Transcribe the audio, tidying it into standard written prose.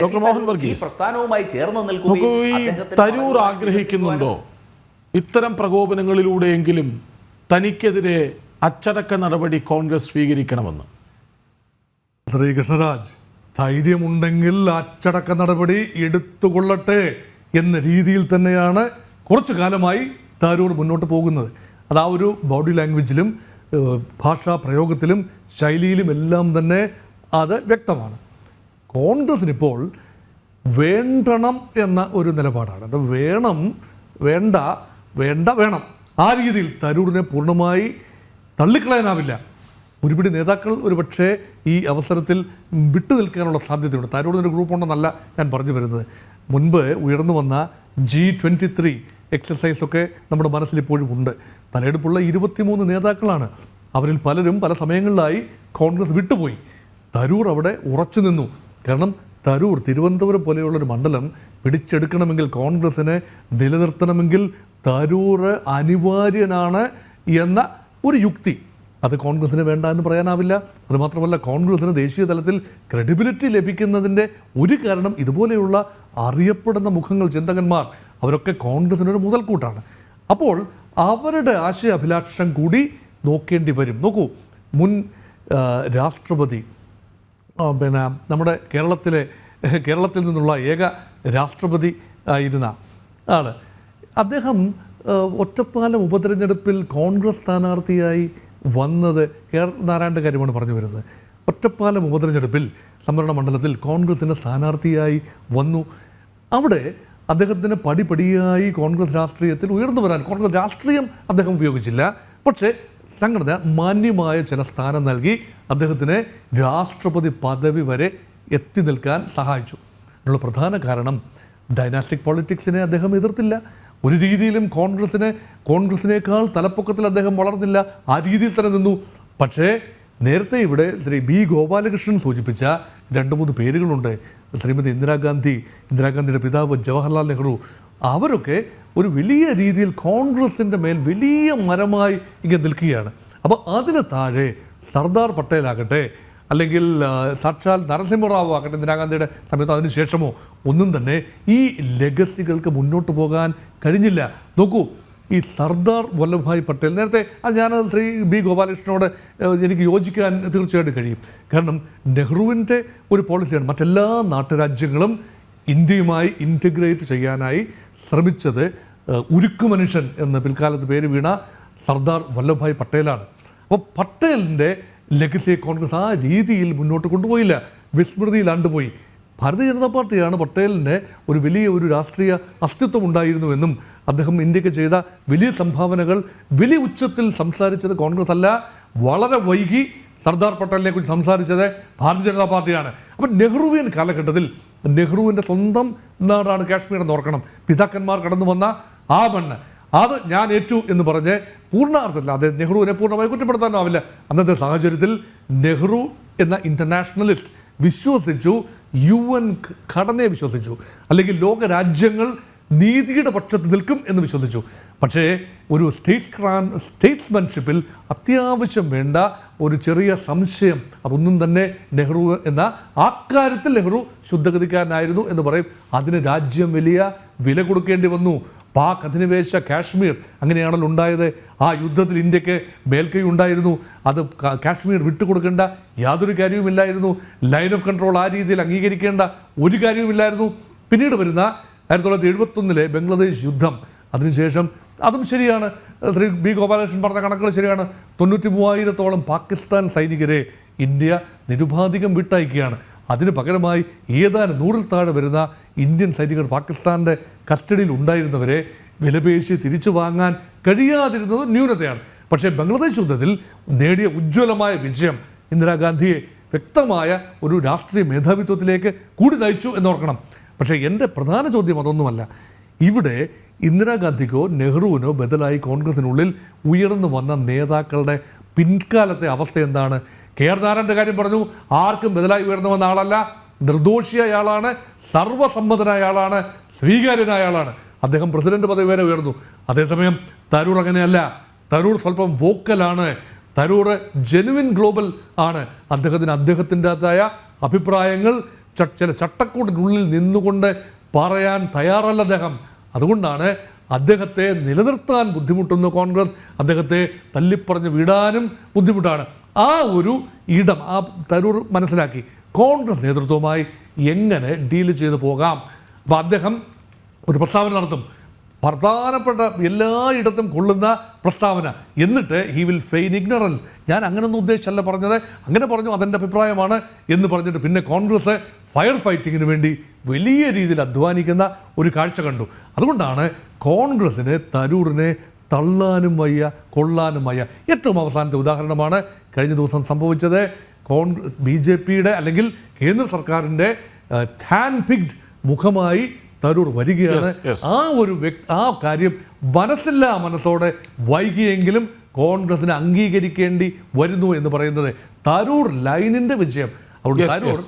Doctor Mohan Varghese, പ്രസ്ഥാനവുമായി ചേർന്ന് നിൽക്കുകയും തരൂർ ആഗ്രഹിക്കുന്നുണ്ടോ ഇത്തരം പ്രകോപനങ്ങളിലൂടെയെങ്കിലും തനിക്കെതിരെ അച്ചടക്ക നടപടി കോൺഗ്രസ് സ്വീകരിക്കണമെന്ന്? ശ്രീകൃഷ്ണരാജ്, ധൈര്യമുണ്ടെങ്കിൽ അച്ചടക്ക നടപടി എടുത്തുകൊള്ളട്ടെ എന്ന രീതിയിൽ തന്നെയാണ് കുറച്ചു കാലമായി തരൂർ മുന്നോട്ട് പോകുന്നത്. അത് ആ ഒരു ബോഡി ലാംഗ്വേജിലും ഭാഷാ പ്രയോഗത്തിലും ശൈലിയിലും എല്ലാം തന്നെ അത് വ്യക്തമാണ്. കോൺഗ്രസിനിപ്പോൾ വേണ്ടണം എന്ന ഒരു നിലപാടാണ്. അത് വേണം, വേണ്ട, വേണ്ട, വേണം. ആ രീതിയിൽ തരൂരിനെ പൂർണ്ണമായി തള്ളിക്കളയാനാവില്ല. ഒരുപിടി നേതാക്കൾ ഒരു പക്ഷേ ഈ അവസരത്തിൽ വിട്ടു നിൽക്കാനുള്ള സാധ്യതയുണ്ട്. തരൂരിനൊരു ഗ്രൂപ്പുണ്ടെന്നല്ല ഞാൻ പറഞ്ഞു വരുന്നത്. മുൻപ് ഉയർന്നു വന്ന G23 എക്സസൈസൊക്കെ നമ്മുടെ മനസ്സിലിപ്പോഴും ഉണ്ട്. തലയെടുപ്പുള്ള 23 നേതാക്കളാണ്. അവരിൽ പലരും പല സമയങ്ങളിലായി കോൺഗ്രസ് വിട്ടുപോയി. തരൂർ അവിടെ ഉറച്ചു നിന്നു. കാരണം തരൂർ തിരുവനന്തപുരം പോലെയുള്ളൊരു മണ്ഡലം പിടിച്ചെടുക്കണമെങ്കിൽ, കോൺഗ്രസിനെ നിലനിർത്തണമെങ്കിൽ തരൂർ അനിവാര്യനാണ് എന്ന ഒരു യുക്തി അത് കോൺഗ്രസിന് വേണ്ട എന്ന് പറയാനാവില്ല. അതുമാത്രമല്ല, കോൺഗ്രസിന് ദേശീയ തലത്തിൽ ക്രെഡിബിലിറ്റി ലഭിക്കുന്നതിൻ്റെ ഒരു കാരണം ഇതുപോലെയുള്ള അറിയപ്പെടുന്ന മുഖങ്ങൾ, ചിന്തകന്മാർ, അവരൊക്കെ കോൺഗ്രസിനൊരു മുതൽക്കൂട്ടാണ്. അപ്പോൾ അവരുടെ ആശയാഭിലാഷം കൂടി നോക്കേണ്ടി വരും. നോക്കൂ, മുൻ രാഷ്ട്രപതി, നമ്മുടെ കേരളത്തിൽ നിന്നുള്ള ഏക രാഷ്ട്രപതി ആയിരുന്ന ആൾ, അദ്ദേഹം ഒറ്റപ്പാലം ഉപതെരഞ്ഞെടുപ്പിൽ കോൺഗ്രസ് സ്ഥാനാർത്ഥിയായി വന്നത് നാരായണൻ്റെ കാര്യമാണ് പറഞ്ഞു വരുന്നത്. ഒറ്റപ്പാലം ഉപതെരഞ്ഞെടുപ്പിൽ സംവരണ മണ്ഡലത്തിൽ കോൺഗ്രസിൻ്റെ സ്ഥാനാർത്ഥിയായി വന്നു. അവിടെ അദ്ദേഹത്തിന് പടിപടിയായി കോൺഗ്രസ് രാഷ്ട്രീയത്തിൽ ഉയർന്നു വരാൻ, കോൺഗ്രസ് രാഷ്ട്രീയം അദ്ദേഹം ഉപയോഗിച്ചില്ല, പക്ഷേ സംഘടന മാന്യമായ ചില സ്ഥാനം നൽകി അദ്ദേഹത്തിന് രാഷ്ട്രപതി പദവി വരെ എത്തി നിൽക്കാൻ സഹായിച്ചു. അതിനുള്ള പ്രധാന കാരണം ഡൈനാസ്റ്റിക് പൊളിറ്റിക്സിനെ അദ്ദേഹം എതിർത്തില്ല. ഒരു രീതിയിലും കോൺഗ്രസിനേക്കാൾ തലപ്പൊക്കത്തിൽ അദ്ദേഹം വളർന്നില്ല. ആ രീതിയിൽ തന്നെ നിന്നു. പക്ഷേ നേരത്തെ ഇവിടെ ശ്രീ B. ഗോപാലകൃഷ്ണൻ സൂചിപ്പിച്ച 2-3 പേരുകളുണ്ട്. ശ്രീമതി ഇന്ദിരാഗാന്ധിയുടെ പിതാവ് ജവഹർലാൽ നെഹ്റു, അവരൊക്കെ ഒരു വലിയ രീതിയിൽ കോൺഗ്രസിൻ്റെ മേൽ വലിയ മരമായി ഇങ്ങനെ നിൽക്കുകയാണ്. അപ്പോൾ അതിന് താഴെ സർദാർ പട്ടേലാകട്ടെ, അല്ലെങ്കിൽ സാക്ഷാൽ നരസിംഹറാവു ആകട്ടെ, ഇന്ദിരാഗാന്ധിയുടെ സമയത്ത് അതിനുശേഷമോ ഒന്നും തന്നെ ഈ ലെഗസികൾക്ക് മുന്നോട്ട് പോകാൻ കഴിഞ്ഞില്ല. നോക്കൂ, ഈ സർദാർ വല്ലഭായ് പട്ടേൽ, നേരത്തെ അത് ഞാൻ ശ്രീ B. ഗോപാലകൃഷ്ണനോട് എനിക്ക് യോജിക്കാൻ തീർച്ചയായിട്ടും കഴിയും. കാരണം നെഹ്റുവിൻ്റെ ഒരു പോളിസിയാണ് മറ്റെല്ലാ നാട്ടുരാജ്യങ്ങളും ഇന്ത്യയുമായി ഇൻറ്റഗ്രേറ്റ് ചെയ്യാനായി ശ്രമിച്ചത്. ഉരുക്കു മനുഷ്യൻ എന്ന് പിൽക്കാലത്ത് പേര് വീണ സർദാർ വല്ലഭായ് പട്ടേലാണ്. അപ്പോൾ പട്ടേലിൻ്റെ ലെഗസിയെ കോൺഗ്രസ് ആ രീതിയിൽ മുന്നോട്ട് കൊണ്ടുപോയില്ല, വിസ്മൃതിയിലാണ്ടുപോയി. ഭാരതീയ ജനതാ പാർട്ടിയാണ് പട്ടേലിന് ഒരു വലിയ രാഷ്ട്രീയ അസ്തിത്വം ഉണ്ടായിരുന്നുവെന്നും അദ്ദേഹം ഇന്ത്യക്ക് ചെയ്ത വലിയ സംഭാവനകൾ വലിയ ഉച്ചത്തിൽ സംസാരിച്ചത് കോൺഗ്രസ് അല്ല, വളരെ വൈകി സർദാർ പട്ടേലിനെ കുറിച്ച് സംസാരിച്ചത് ഭാരതീയ ജനതാ പാർട്ടിയാണ്. അപ്പം നെഹ്റുവിയൻ കാലഘട്ടത്തിൽ നെഹ്റുവിൻ്റെ സ്വന്തം നാടാണ് കാശ്മീർ എന്ന് ഓർക്കണം. പിതാക്കന്മാർ കടന്നു വന്ന ആ മണ്ണ്, അത് ഞാൻ ഏറ്റു എന്ന് പറഞ്ഞ് പൂർണ്ണാർത്ഥത്തിൽ അത് നെഹ്റുവിനെ പൂർണ്ണമായി കുറ്റപ്പെടുത്താനാവില്ല. അന്നത്തെ സാഹചര്യത്തിൽ നെഹ്റു എന്ന ഇൻ്റർനാഷണലിസ്റ്റ് വിശ്വസിച്ചു, UN ഘടനയെ വിശ്വസിച്ചു, അല്ലെങ്കിൽ ലോകരാജ്യങ്ങൾ നീതിയുടെ പക്ഷത്ത് നിൽക്കും എന്ന് വിശ്വസിച്ചു. പക്ഷേ ഒരു സ്റ്റേറ്റ്സ്മാൻഷിപ്പിൽ അത്യാവശ്യം വേണ്ട ഒരു ചെറിയ സംശയം, അതൊന്നും തന്നെ നെഹ്റു എന്ന ആ കാര്യത്തിൽ നെഹ്റു ശുദ്ധഗതിക്കാരനായിരുന്നു എന്ന് പറയും. അതിന് രാജ്യം വലിയ വില കൊടുക്കേണ്ടി വന്നു. പാക് അധിനിവേശ കാശ്മീർ അങ്ങനെയാണല്ലോ ഉണ്ടായത്. ആ യുദ്ധത്തിൽ ഇന്ത്യക്ക് മേൽക്കൈ ഉണ്ടായിരുന്നു. അത് കാശ്മീർ വിട്ടുകൊടുക്കേണ്ട യാതൊരു കാര്യവുമില്ലായിരുന്നു. ലൈൻ ഓഫ് കൺട്രോൾ ആ രീതിയിൽ അംഗീകരിക്കേണ്ട ഒരു കാര്യവുമില്ലായിരുന്നു. പിന്നീട് വരുന്ന 1971 ബംഗ്ലാദേശ് യുദ്ധം, അതിനുശേഷം അതും ശരിയാണ്, ശ്രീ B. ഗോപാലകൃഷ്ണൻ പറഞ്ഞ കണക്കുകൾ ശരിയാണ്, 93,000-ഓളം പാകിസ്ഥാൻ സൈനികരെ ഇന്ത്യ നിരുപാധികം വിട്ടയക്കുകയാണ്. അതിന് പകരമായി ഏതാനും 100-ൽ താഴെ വരുന്ന ഇന്ത്യൻ സൈനികർ പാകിസ്ഥാൻ്റെ കസ്റ്റഡിയിൽ ഉണ്ടായിരുന്നവരെ വിലപേശി തിരിച്ചു വാങ്ങാൻ കഴിയാതിരുന്നത് ന്യൂനതയാണ്. പക്ഷേ ബംഗ്ലാദേശ് യുദ്ധത്തിൽ നേടിയ ഉജ്ജ്വലമായ വിജയം ഇന്ദിരാഗാന്ധിയെ വ്യക്തമായ ഒരു രാഷ്ട്രീയ മേധാവിത്വത്തിലേക്ക് കൂടി നയിച്ചു എന്നോർക്കണം. പക്ഷേ എൻ്റെ പ്രധാന ചോദ്യം അതൊന്നുമല്ല. ഇവിടെ ഇന്ദിരാഗാന്ധിക്കോ നെഹ്റുവിനോ ബദലായി കോൺഗ്രസിനുള്ളിൽ ഉയർന്നു വന്ന നേതാക്കളുടെ പിൻകാലത്തെ അവസ്ഥ എന്താണ്? KR നാരായണൻ്റെ കാര്യം പറഞ്ഞു. ആർക്കും ബദലായി ഉയർന്നു വന്ന ആളല്ല, നിർദോഷിയായ ആളാണ്, സർവ്വസമ്മതനായ ആളാണ്, സ്വീകാര്യനായ ആളാണ്. അദ്ദേഹം പ്രസിഡന്റ് പദവി വരെ ഉയർന്നു. അതേസമയം തരൂർ അങ്ങനെയല്ല. തരൂർ സ്വല്പം വോക്കലാണ്. തരൂർ ജെനുവിൻ ഗ്ലോബൽ ആണ്. അദ്ദേഹത്തിൻ്റെതായ അഭിപ്രായങ്ങൾ ചില ചട്ടക്കൂടിനുള്ളിൽ നിന്നുകൊണ്ട് പറയാൻ തയ്യാറല്ല അദ്ദേഹം. അതുകൊണ്ടാണ് അദ്ദേഹത്തെ നിലനിർത്താൻ ബുദ്ധിമുട്ടുന്ന കോൺഗ്രസ്, അദ്ദേഹത്തെ തല്ലിപ്പറഞ്ഞ് വിടാനും ബുദ്ധിമുട്ടാണ്. ആ ഒരു ഇടം തരൂർ മനസ്സിലാക്കി കോൺഗ്രസ് നേതൃത്വവുമായി എങ്ങനെ ഡീൽ ചെയ്ത് പോകാം. അപ്പോൾ അദ്ദേഹം ഒരു പ്രസ്താവന നടത്തും, പ്രധാനപ്പെട്ട എല്ലായിടത്തും കൊള്ളുന്ന പ്രസ്താവന, എന്നിട്ട് ഹി വിൽ ഫെയിൻ ഇഗ്നറൻസ്. ഞാൻ അങ്ങനെയൊന്നും ഉദ്ദേശിച്ചല്ല പറഞ്ഞത്, അങ്ങനെ പറഞ്ഞു, അതെൻ്റെ അഭിപ്രായമാണ് എന്ന് പറഞ്ഞിട്ട് പിന്നെ കോൺഗ്രസ് ഫയർ ഫൈറ്റിങ്ങിന് വേണ്ടി വലിയ രീതിയിൽ അധ്വാനിക്കുന്ന ഒരു കാഴ്ച കണ്ടു. അതുകൊണ്ടാണ് കോൺഗ്രസ്സിന് തരൂരിനെ തള്ളാനും വയ്യ, കൊള്ളാനും വയ്യ. ഏറ്റവും അവസാനത്തെ ഉദാഹരണമാണ് കഴിഞ്ഞ ദിവസം സംഭവിച്ചത്. BJPയുടെ അല്ലെങ്കിൽ കേന്ദ്ര സർക്കാരിൻ്റെ ഹാൻഡ് പിക്ഡ് മുഖമായി തരൂർ വരികയാണ്. ആ കാര്യം മനസ്സില്ലാ മനസ്സോടെ വൈകിയെങ്കിലും കോൺഗ്രസിന് അംഗീകരിക്കേണ്ടി വരുന്നു എന്ന് പറയുന്നത് തരൂർ ലൈനിന്റെ വിജയം. അവിടെ തരൂർ